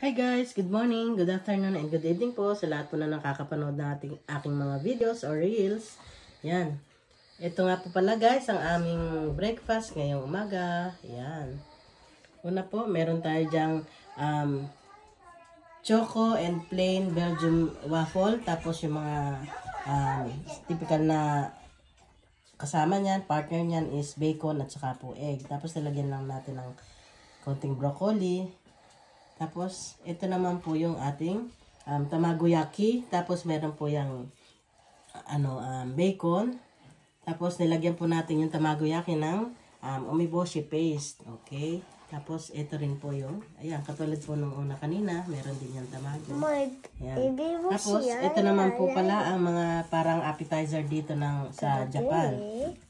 Hi guys! Good morning, good afternoon, and good evening po sa lahat po na nakakapanood na aking mga videos or reels. Yan. Ito nga po pala guys, ang aming breakfast ngayong umaga. Yan. Una po, meron tayo dyang choco and plain Belgium waffle. Tapos yung mga typical na kasama niyan, partner niyan is bacon at saka po egg. Tapos nilagyan lang natin ng konting broccoli. Tapos, ito naman po yung ating tamagoyaki. Tapos, meron po yung bacon. Tapos, nilagyan po natin yung tamagoyaki ng umeboshi paste. Okay? Tapos, ito rin po yung, ayan, katulad po nung una kanina, meron din yung tamago. Ayan. Tapos, ito naman po pala ang mga parang appetizer dito sa Japan.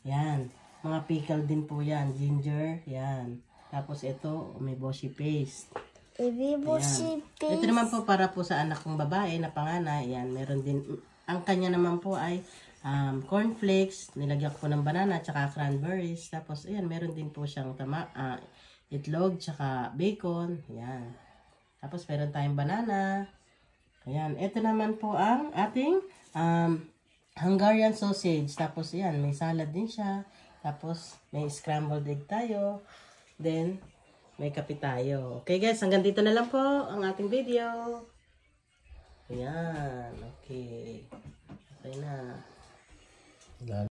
Ayan. Mga pickle din po yan. Ginger. Ayan. Tapos, ito, umeboshi paste. Ito naman po para po sa anak kong babae na panganay. Ayan, meron din. Ang kanya naman po ay cornflakes. Nilagyan ko po ng banana at saka cranberries. Tapos, ayan, meron din po siyang itlog tsaka bacon. Ayan. Tapos, meron tayong banana. Ayan. Ito naman po ang ating Hungarian sausage. Tapos, ayan, may salad din siya. Tapos, may scrambled egg tayo. Then, may kape tayo. Okay guys, hanggang dito na lang po ang ating video. Ayan. Okay. Okay na.